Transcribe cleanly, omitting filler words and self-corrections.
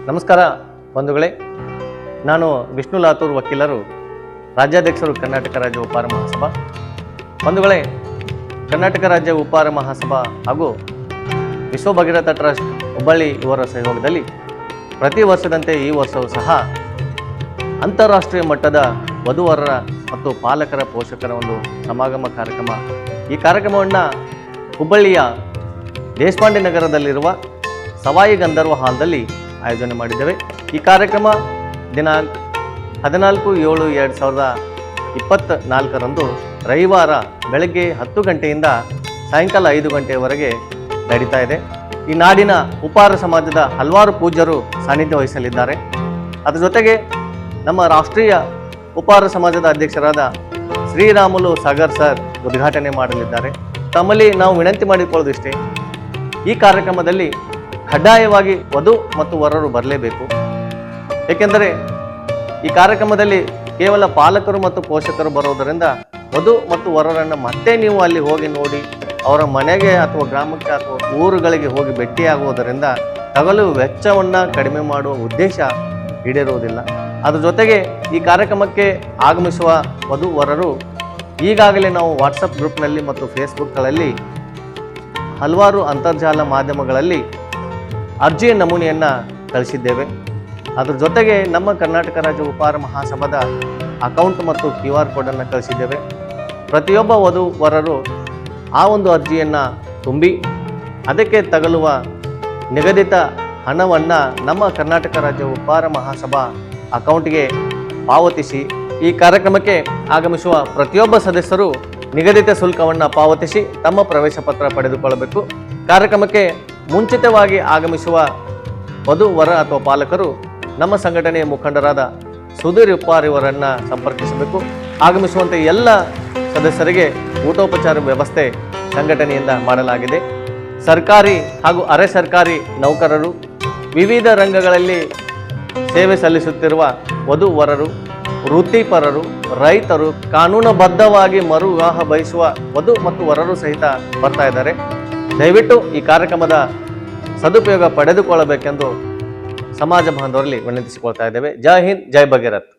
ನಮಸ್ಕಾರ ಬಂಧುಗಳೇ, ನಾನು ವಿಷ್ಣು ಲಾತೂರ್, ವಕೀಲರು, ರಾಜ್ಯಾಧ್ಯಕ್ಷರು, ಕರ್ನಾಟಕ ರಾಜ್ಯ ಉಪಹಾರ ಮಹಾಸಭಾ. ಬಂಧುಗಳೇ, ಕರ್ನಾಟಕ ರಾಜ್ಯ ಉಪಹಾರ ಮಹಾಸಭಾ ಹಾಗೂ ವಿಶ್ವ ಭಗೀರಥ ಟ್ರಸ್ಟ್ ಹುಬ್ಬಳ್ಳಿ ಇವರ ಸಹಯೋಗದಲ್ಲಿ ಪ್ರತಿ ವರ್ಷದಂತೆ ಈ ವರ್ಷವೂ ಸಹ ಅಂತಾರಾಷ್ಟ್ರೀಯ ಮಟ್ಟದ ವಧುವರರ ಮತ್ತು ಪಾಲಕರ ಪೋಷಕರ ಒಂದು ಸಮಾಗಮ ಕಾರ್ಯಕ್ರಮ. ಈ ಕಾರ್ಯಕ್ರಮವನ್ನು ಹುಬ್ಬಳ್ಳಿಯ ದೇಶಪಾಂಡೆ ನಗರದಲ್ಲಿರುವ ಸವಾಯಿ ಗಂಧರ್ವ ಹಾಲ್ದಲ್ಲಿ ಆಯೋಜನೆ ಮಾಡಿದ್ದೇವೆ. ಈ ಕಾರ್ಯಕ್ರಮ ದಿನಾಂಕ 14/7/2024 ರವಿವಾರ ಬೆಳಗ್ಗೆ 10 ಗಂಟೆಯಿಂದ ಸಾಯಂಕಾಲ 5 ಗಂಟೆಯವರೆಗೆ ನಡೀತಾ ಇದೆ. ಈ ನಾಡಿನ ಉಪಹಾರ ಸಮಾಜದ ಹಲವಾರು ಪೂಜ್ಯರು ಸಾನ್ನಿಧ್ಯ ವಹಿಸಲಿದ್ದಾರೆ. ಅದರ ಜೊತೆಗೆ ನಮ್ಮ ರಾಷ್ಟ್ರೀಯ ಉಪಹಾರ ಸಮಾಜದ ಅಧ್ಯಕ್ಷರಾದ ಶ್ರೀರಾಮುಲು ಸಾಗರ್ ಸರ್ ಉದ್ಘಾಟನೆ ಮಾಡಲಿದ್ದಾರೆ. ತಮ್ಮಲ್ಲಿ ನಾವು ವಿನಂತಿ ಮಾಡಿಕೊಳ್ಳೋದಿಷ್ಟೇ, ಈ ಕಾರ್ಯಕ್ರಮದಲ್ಲಿ ಕಡ್ಡಾಯವಾಗಿ ವಧು ಮತ್ತು ವರರು ಬರಲೇಬೇಕು. ಏಕೆಂದರೆ ಈ ಕಾರ್ಯಕ್ರಮದಲ್ಲಿ ಕೇವಲ ಪಾಲಕರು ಮತ್ತು ಪೋಷಕರು ಬರೋದರಿಂದ ವಧು ಮತ್ತು ವರರನ್ನು ಮತ್ತೆ ನೀವು ಅಲ್ಲಿ ಹೋಗಿ ನೋಡಿ ಅವರ ಮನೆಗೆ ಅಥವಾ ಗ್ರಾಮಕ್ಕೆ ಅಥವಾ ಊರುಗಳಿಗೆ ಹೋಗಿ ಭೇಟಿಯಾಗುವುದರಿಂದ ತಗಲುವ ವೆಚ್ಚವನ್ನು ಕಡಿಮೆ ಮಾಡುವ ಉದ್ದೇಶ ಈಡೇರುವುದಿಲ್ಲ. ಅದ್ರ ಜೊತೆಗೆ ಈ ಕಾರ್ಯಕ್ರಮಕ್ಕೆ ಆಗಮಿಸುವ ವಧು ವರರು ಈಗಾಗಲೇ ನಾವು ವಾಟ್ಸಪ್ ಗ್ರೂಪ್ನಲ್ಲಿ ಮತ್ತು ಫೇಸ್ಬುಕ್ಗಳಲ್ಲಿ ಹಲವಾರು ಅಂತರ್ಜಾಲ ಮಾಧ್ಯಮಗಳಲ್ಲಿ ಅರ್ಜಿಯ ನಮೂನೆಯನ್ನು ಕಳಿಸಿದ್ದೇವೆ. ಅದ್ರ ಜೊತೆಗೆ ನಮ್ಮ ಕರ್ನಾಟಕ ರಾಜ್ಯ ಉಪಹಾರ ಮಹಾಸಭಾದ ಅಕೌಂಟ್ ಮತ್ತು QR ಕೋಡನ್ನು ಕಳಿಸಿದ್ದೇವೆ. ಪ್ರತಿಯೊಬ್ಬ ವಧು ವರರು ಆ ಒಂದು ಅರ್ಜಿಯನ್ನು ತುಂಬಿ ಅದಕ್ಕೆ ತಗಲುವ ನಿಗದಿತ ಹಣವನ್ನು ನಮ್ಮ ಕರ್ನಾಟಕ ರಾಜ್ಯ ಉಪಹಾರ ಮಹಾಸಭಾ ಅಕೌಂಟ್ಗೆ ಪಾವತಿಸಿ ಈ ಕಾರ್ಯಕ್ರಮಕ್ಕೆ ಆಗಮಿಸುವ ಪ್ರತಿಯೊಬ್ಬ ಸದಸ್ಯರು ನಿಗದಿತ ಶುಲ್ಕವನ್ನು ಪಾವತಿಸಿ ತಮ್ಮ ಪ್ರವೇಶ ಪತ್ರ ಪಡೆದುಕೊಳ್ಳಬೇಕು. ಕಾರ್ಯಕ್ರಮಕ್ಕೆ ಮುಂಚಿತವಾಗಿ ಆಗಮಿಸುವ ವಧು ವರ ಅಥವಾ ಪಾಲಕರು ನಮ್ಮ ಸಂಘಟನೆಯ ಮುಖಂಡರಾದ ಸುಧೀರ್ ಉಪ್ಪಾರ್ ಇವರನ್ನು ಸಂಪರ್ಕಿಸಬೇಕು. ಆಗಮಿಸುವಂತೆ ಎಲ್ಲ ಸದಸ್ಯರಿಗೆ ಊಟೋಪಚಾರ ವ್ಯವಸ್ಥೆ ಸಂಘಟನೆಯಿಂದ ಮಾಡಲಾಗಿದೆ. ಸರ್ಕಾರಿ ಹಾಗೂ ಅರೆ ಸರ್ಕಾರಿ ನೌಕರರು, ವಿವಿಧ ರಂಗಗಳಲ್ಲಿ ಸೇವೆ ಸಲ್ಲಿಸುತ್ತಿರುವ ವಧು ವರರು, ವೃತ್ತಿಪರರು, ರೈತರು, ಕಾನೂನುಬದ್ಧವಾಗಿ ಮರು ವಿವಾಹ ಬಯಸುವ ವಧು ಮತ್ತು ವರರು ಸಹಿತ ಬರ್ತಾ ಇದ್ದಾರೆ. ದಯವಿಟ್ಟು ಈ ಕಾರ್ಯಕ್ರಮದ ಸದುಪಯೋಗ ಪಡೆದುಕೊಳ್ಳಬೇಕೆಂದು ಸಮಾಜ ಬಾಂಧವರಲ್ಲಿ ವಿನಂತಿಸಿಕೊಳ್ತಾ ಇದ್ದೇವೆ. ಜೈ ಹಿಂದ್, ಜೈ ಭಗೀರಥ್.